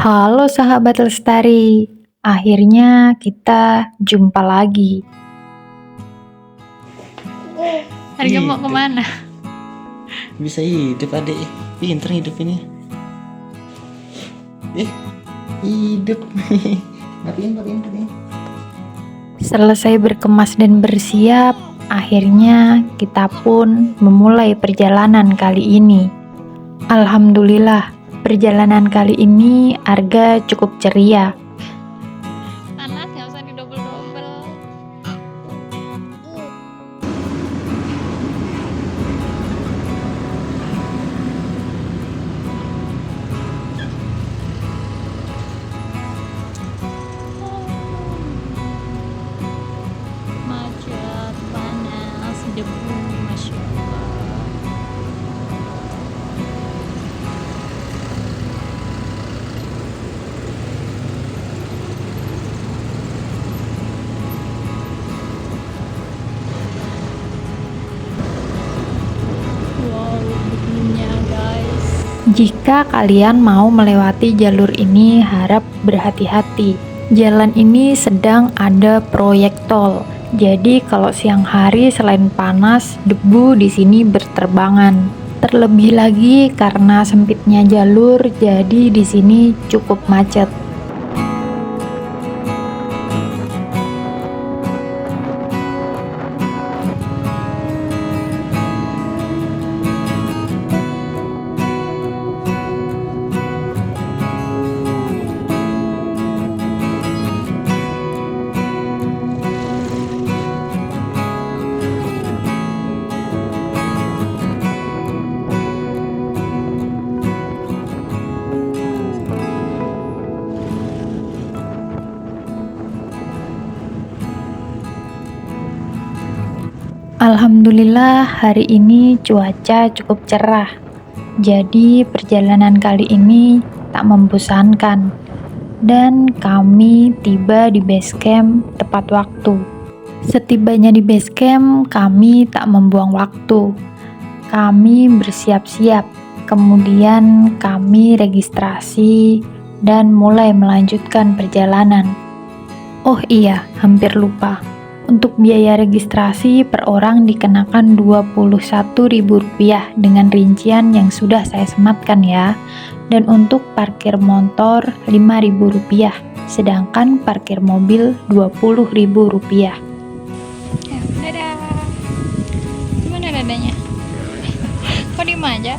Halo sahabat Lestari, akhirnya kita jumpa lagi. Harga mau Hidup. kemana? Bisa hidup adek. Pinter hidup ini. Hidup. Ngapain. Selesai berkemas dan bersiap, akhirnya kita pun memulai perjalanan kali ini. Alhamdulillah, perjalanan kali ini Arga cukup ceria. Panas, nggak usah didobel-dobel. Macet, panas, debu, Masya Allah. Wow, debunya guys. Jika kalian mau melewati jalur ini, harap berhati-hati. Jalan ini sedang ada proyek tol. Jadi kalau siang hari selain panas, debu di sini berterbangan. Terlebih lagi karena sempitnya jalur, jadi di sini cukup macet. Alhamdulillah hari ini cuaca cukup cerah. Jadi perjalanan kali ini tak membosankan. Dan kami tiba di base camp tepat waktu. Setibanya di base camp, kami tak membuang waktu. Kami bersiap-siap, kemudian kami registrasi dan mulai melanjutkan perjalanan. Oh iya, hampir lupa. Untuk biaya registrasi per orang dikenakan Rp21.000 dengan rincian yang sudah saya sematkan ya. Dan untuk parkir motor Rp5.000, sedangkan parkir mobil Rp20.000. Dadah. Gimana dadanya? Kok diem aja?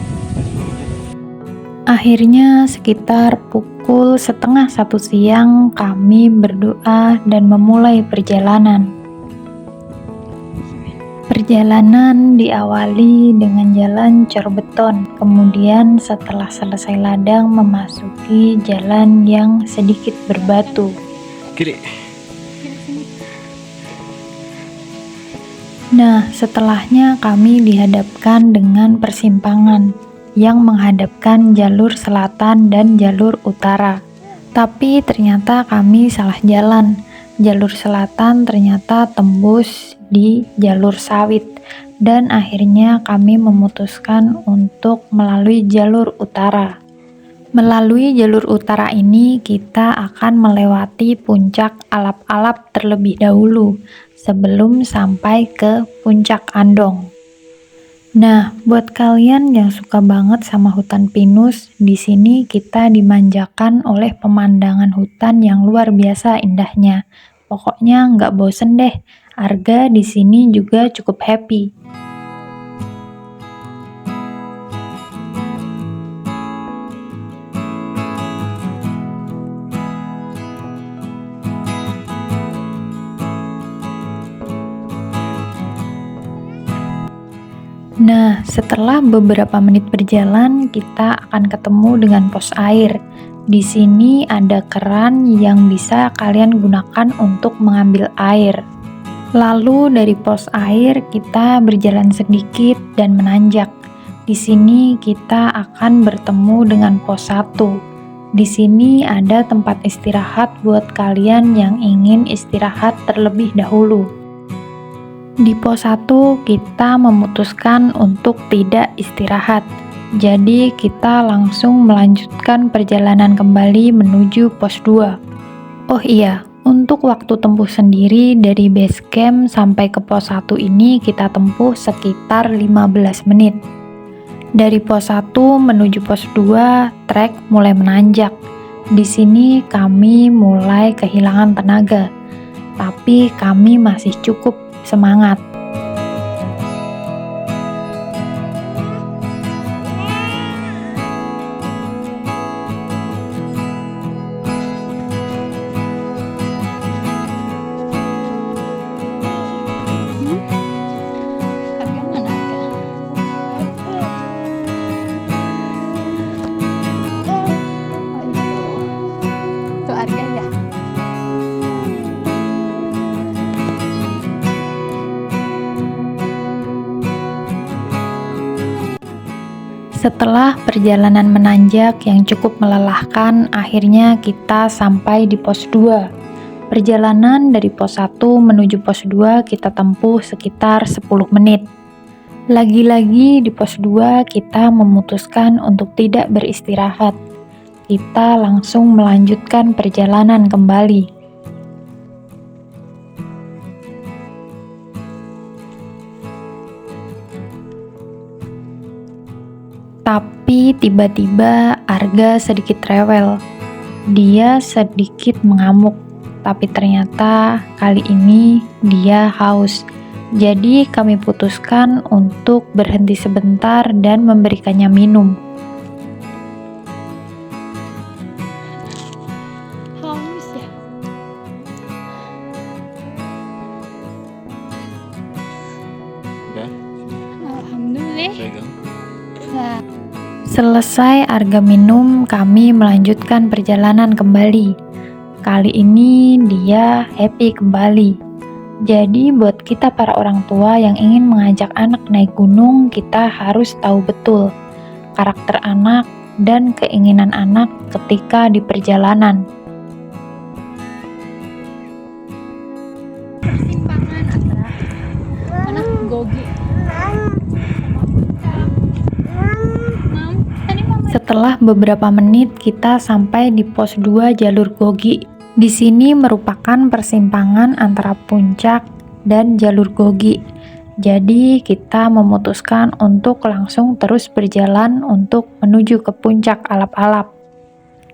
Akhirnya sekitar pukul 12:30 siang kami berdoa dan memulai perjalanan. Perjalanan diawali dengan jalan cor beton, kemudian setelah selesai ladang memasuki jalan yang sedikit berbatu. Kiri. Nah, setelahnya kami dihadapkan dengan persimpangan yang menghadapkan jalur selatan dan jalur utara. Tapi ternyata kami salah jalan. Jalur selatan ternyata tembus di jalur sawit dan akhirnya kami memutuskan untuk melalui jalur utara. Melalui jalur utara ini kita akan melewati puncak Alap-Alap terlebih dahulu sebelum sampai ke puncak Andong. Nah, buat kalian yang suka banget sama hutan pinus, di sini kita dimanjakan oleh pemandangan hutan yang luar biasa indahnya. Pokoknya nggak bosen deh. Arga di sini juga cukup happy. Nah, setelah beberapa menit berjalan, kita akan ketemu dengan pos air. Di sini ada keran yang bisa kalian gunakan untuk mengambil air. Lalu dari pos air kita berjalan sedikit dan menanjak. Di sini kita akan bertemu dengan pos 1. Di sini ada tempat istirahat buat kalian yang ingin istirahat terlebih dahulu. Di pos 1 kita memutuskan untuk tidak istirahat. Jadi kita langsung melanjutkan perjalanan kembali menuju pos 2. Oh iya, untuk waktu tempuh sendiri dari base camp sampai ke pos 1 ini kita tempuh sekitar 15 menit. Dari pos 1 menuju pos 2, trek mulai menanjak. Di sini kami mulai kehilangan tenaga, tapi kami masih cukup semangat. Harga mana harga? Itu harga ya. Setelah perjalanan menanjak yang cukup melelahkan, akhirnya kita sampai di pos 2. Perjalanan dari pos 1 menuju pos 2 kita tempuh sekitar 10 menit. Lagi-lagi di pos 2 kita memutuskan untuk tidak beristirahat. Kita langsung melanjutkan perjalanan kembali. Tapi tiba-tiba Arga sedikit rewel. Dia sedikit mengamuk, tapi ternyata kali ini dia haus. Jadi kami putuskan untuk berhenti sebentar dan memberikannya minum. Haus ya. Udah, Alhamdulillah. pegang. Nah, Selesai Arga minum, kami melanjutkan perjalanan kembali. Kali ini dia happy kembali. Jadi buat kita para orang tua yang ingin mengajak anak naik gunung, kita harus tahu betul karakter anak dan keinginan anak ketika di perjalanan. persimpangan antara mana Gogi Mam, tadi mama Setelah beberapa menit kita sampai di pos 2 jalur Gogi. Di sini merupakan persimpangan antara puncak dan jalur Gogi. Jadi kita memutuskan untuk langsung terus berjalan untuk menuju ke puncak alap-alap.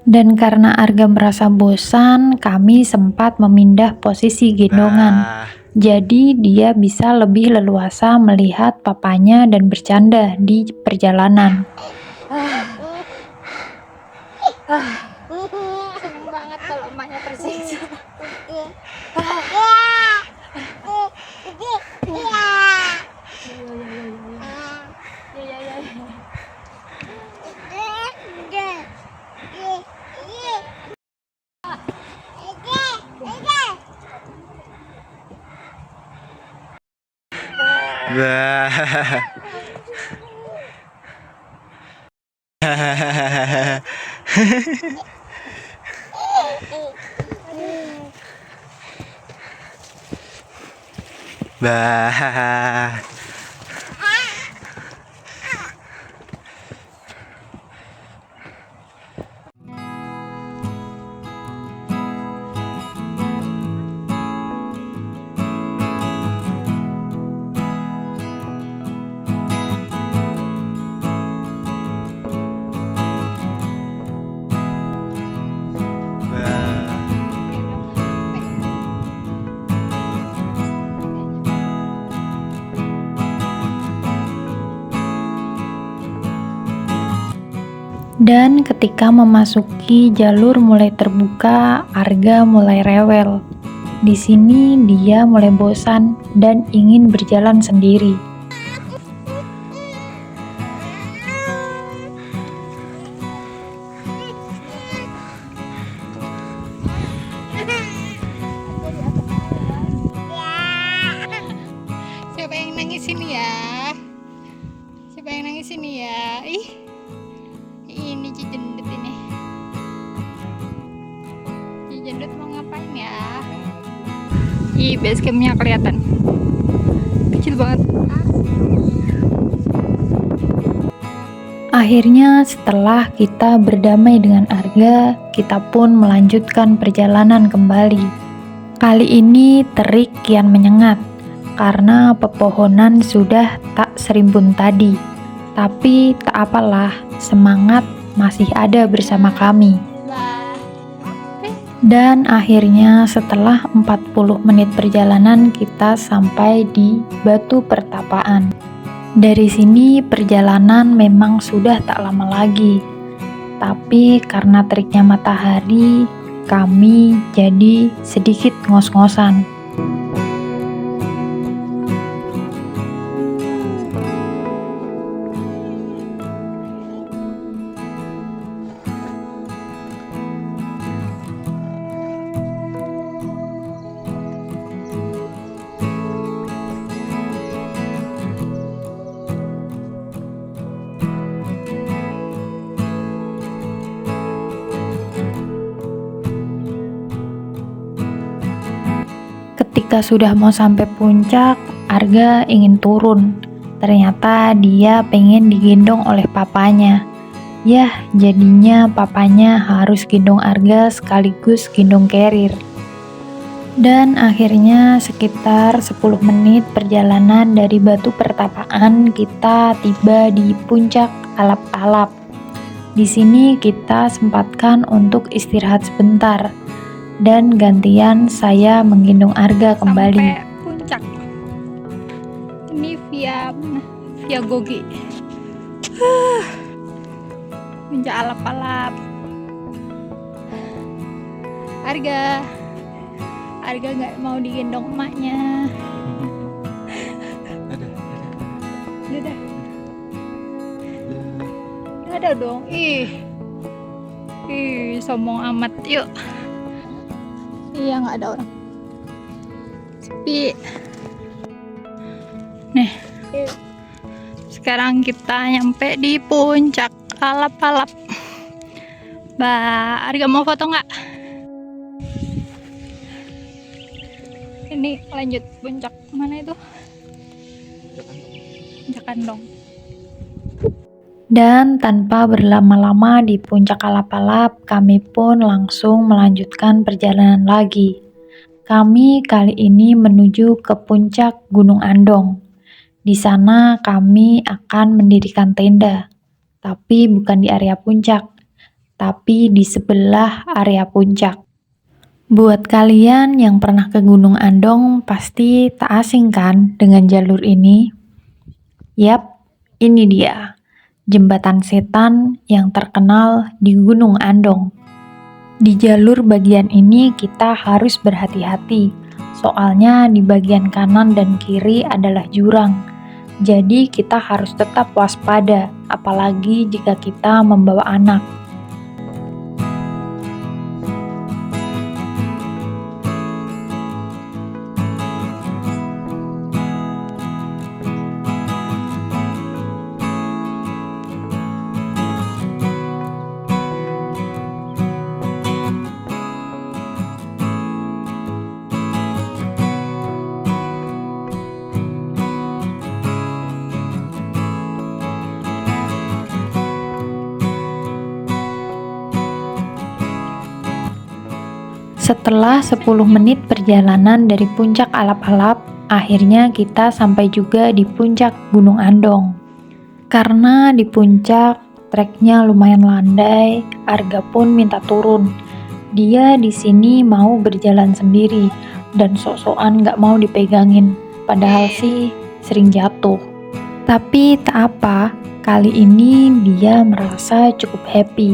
Dan karena Arga merasa bosan, kami sempat memindah posisi gendongan. Jadi dia bisa lebih leluasa melihat papanya dan bercanda di perjalanan. seneng banget kalau emaknya tersiksa. Bah. Bah. Dan ketika memasuki jalur mulai terbuka, Arga mulai rewel. Di sini dia mulai bosan dan ingin berjalan sendiri. Siapa yang nangis ini ya? Siapa yang nangis ini ya? Ini Cijendut ini. Cijendut mau ngapain ya? Base campnya kelihatan kecil banget. Akhirnya setelah kita berdamai dengan Arga, kita pun melanjutkan perjalanan kembali. Kali ini terik kian menyengat karena pepohonan sudah tak serimbun tadi. Tapi tak apalah, semangat masih ada bersama kami. Dan akhirnya setelah 40 menit perjalanan kita sampai di Batu Pertapaan. Dari sini perjalanan memang sudah tak lama lagi, tapi karena teriknya matahari, kami jadi sedikit ngos-ngosan. Ketika sudah mau sampai puncak, Arga ingin turun. Ternyata dia pengen digendong oleh papanya. Yah, jadinya papanya harus gendong Arga sekaligus gendong Carrier. Dan akhirnya sekitar 10 menit perjalanan dari Batu Pertapaan, kita tiba di puncak Alap-Alap. Di sini kita sempatkan untuk istirahat sebentar. Dan gantian saya menggendong Arga kembali. Sampai puncak. Ini via Gogi. Puncak Alap-Alap. Arga nggak mau digendong emaknya. Ada dong. Ih, sombong amat. Yuk. Iya, nggak ada orang, sepi. Nih, sekarang kita nyampe di puncak Alap-Alap. Mbak Arga mau foto nggak? Ini lanjut puncak mana itu? Jakandong. Dan tanpa berlama-lama di puncak Alap-Alap, kami pun langsung melanjutkan perjalanan lagi. Kami kali ini menuju ke puncak Gunung Andong. Di sana kami akan mendirikan tenda, tapi bukan di area puncak, tapi di sebelah area puncak. Buat kalian yang pernah ke Gunung Andong, pasti tak asing kan dengan jalur ini? Yap, ini dia. Jembatan setan yang terkenal di Gunung Andong. Di jalur bagian ini kita harus berhati-hati, soalnya di bagian kanan dan kiri adalah jurang. Jadi kita harus tetap waspada, apalagi jika kita membawa anak. Setelah 10 menit perjalanan dari puncak Alap-Alap, akhirnya kita sampai juga di puncak Gunung Andong. Karena di puncak treknya lumayan landai, Arga pun minta turun. Dia di sini mau berjalan sendiri dan sok-sokan gak mau dipegangin, padahal sih sering jatuh. Tapi tak apa, kali ini dia merasa cukup happy.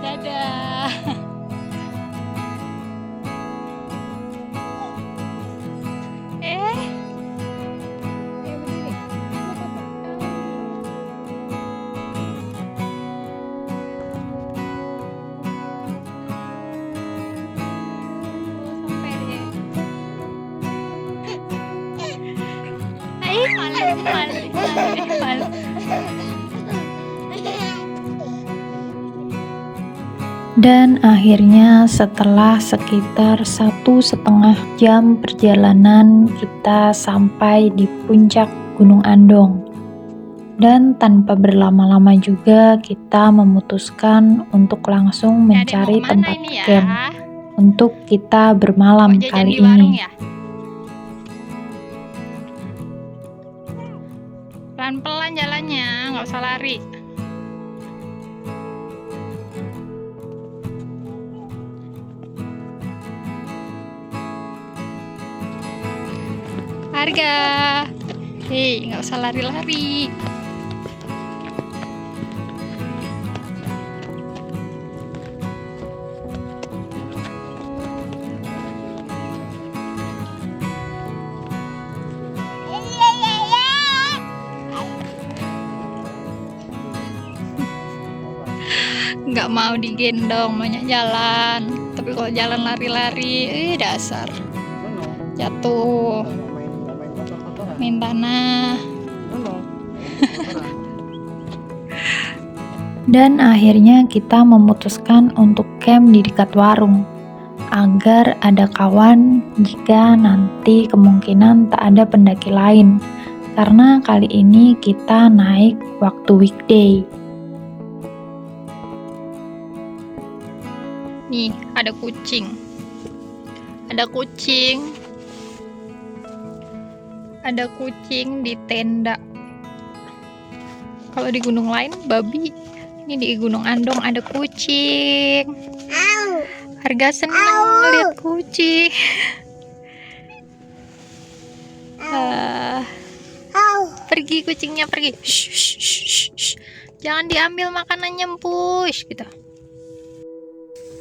Dadah. Malu. Dan akhirnya setelah sekitar 1,5 jam perjalanan kita sampai di puncak Gunung Andong. Dan tanpa berlama-lama juga kita memutuskan untuk langsung mencari tempat camp untuk kita bermalam kali ini. Pelan-pelan jalannya, nggak usah lari. Harga, hei, nggak usah lari-lari. Nggak mau digendong, banyak jalan. Tapi kalau jalan lari-lari, dasar jatuh, main tanah. Dan akhirnya kita memutuskan untuk camp di dekat warung agar ada kawan jika nanti kemungkinan tak ada pendaki lain, karena kali ini kita naik waktu weekday. Nih, ada kucing. Ada kucing di tenda. Kalau di gunung lain babi, ini di Gunung Andong ada kucing. Harga seneng lihat kucing. Pergi kucingnya, pergi. Shh. Jangan diambil makanannya, push gitu.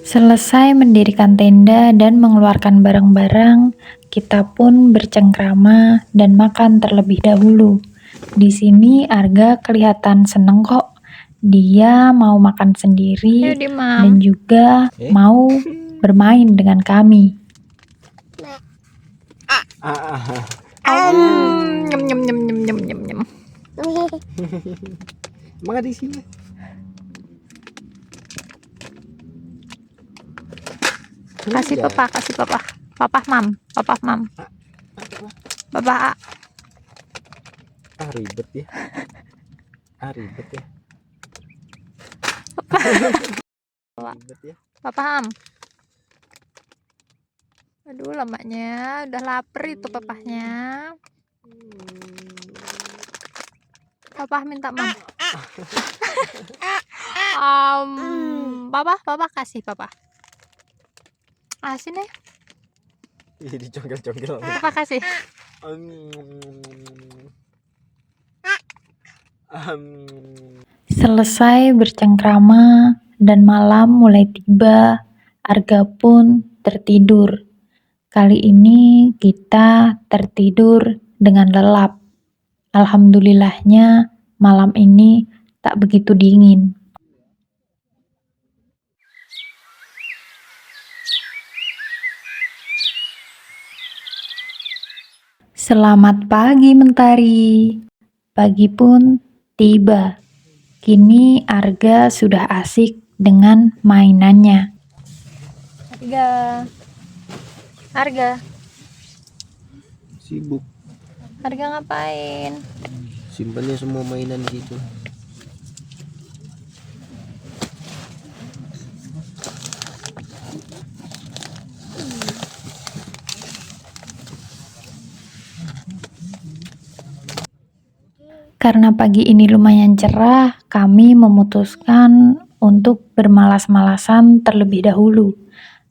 Selesai mendirikan tenda dan mengeluarkan barang-barang, kita pun bercengkrama dan makan terlebih dahulu. Di sini Arga kelihatan seneng kok. Dia mau makan sendiri dan juga mau bermain dengan kami. Nyem. Maka di sini. Kasih papa. Papa mam. Papa. Ribet ya. Ribet ya. Papa ham. Aduh, lamanya udah lapar itu papahnya. Papa minta mam. Papa kasih papa. Asin deh. Ih, dicongkel-congkel. Papa kasih. Selesai bercengkrama dan malam mulai tiba, Arga pun tertidur. Kali ini kita tertidur dengan lelap. Alhamdulillahnya malam ini tak begitu dingin. Selamat pagi Mentari. Pagi pun tiba. Kini Arga sudah asik dengan mainannya. Arga. Sibuk. Arga ngapain? Simpannya semua mainan gitu. Karena pagi ini lumayan cerah, kami memutuskan untuk bermalas-malasan terlebih dahulu.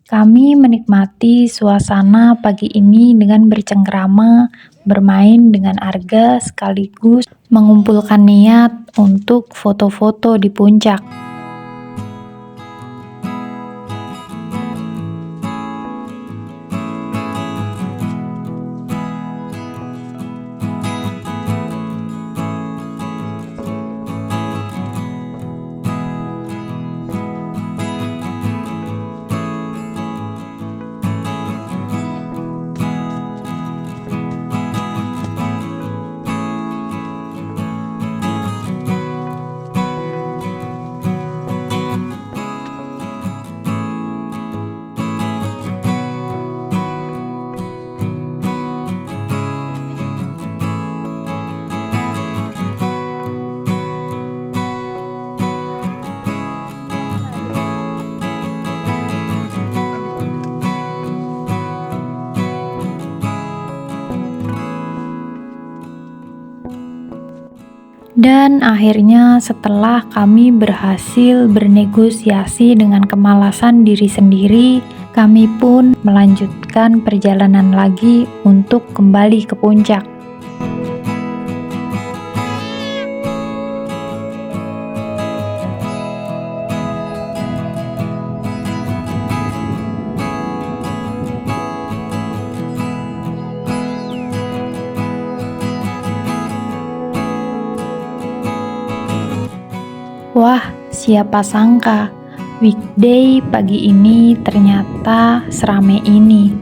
Kami menikmati suasana pagi ini dengan bercengkrama, bermain dengan Arga sekaligus mengumpulkan niat untuk foto-foto di puncak. Dan akhirnya setelah kami berhasil bernegosiasi dengan kemalasan diri sendiri, kami pun melanjutkan perjalanan lagi untuk kembali ke puncak. Wah, siapa sangka weekday pagi ini ternyata seramai ini.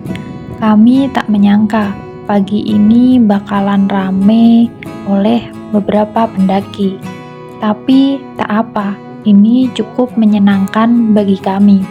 Kami tak menyangka pagi ini bakalan rame oleh beberapa pendaki. Tapi tak apa, ini cukup menyenangkan bagi kami.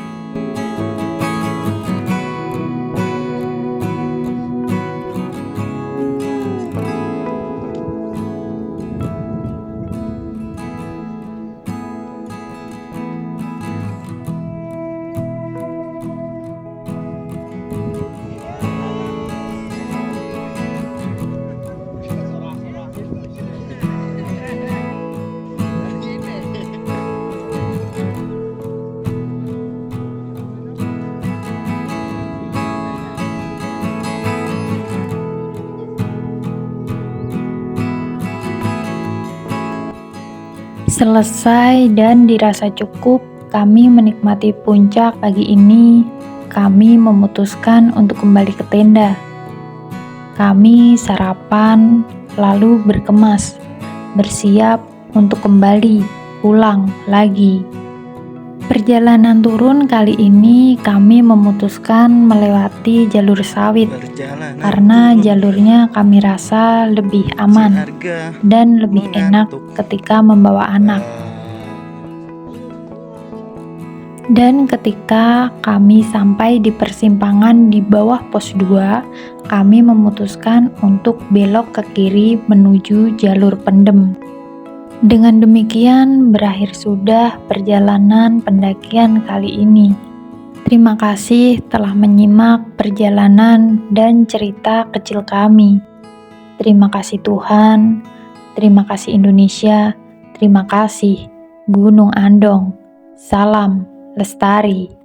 Selesai dan dirasa cukup kami menikmati puncak pagi ini, kami memutuskan untuk kembali ke tenda. Kami sarapan, lalu berkemas, bersiap untuk kembali pulang lagi. Perjalanan turun kali ini kami memutuskan melewati jalur sawit Perjalanan karena turun, jalurnya kami rasa lebih aman harga dan lebih enak ketika membawa anak. Dan ketika kami sampai di persimpangan di bawah pos 2, kami memutuskan untuk belok ke kiri menuju jalur pendem. Dengan demikian berakhir sudah perjalanan pendakian kali ini. Terima kasih telah menyimak perjalanan dan cerita kecil kami. Terima kasih Tuhan, terima kasih Indonesia, terima kasih Gunung Andong. Salam lestari.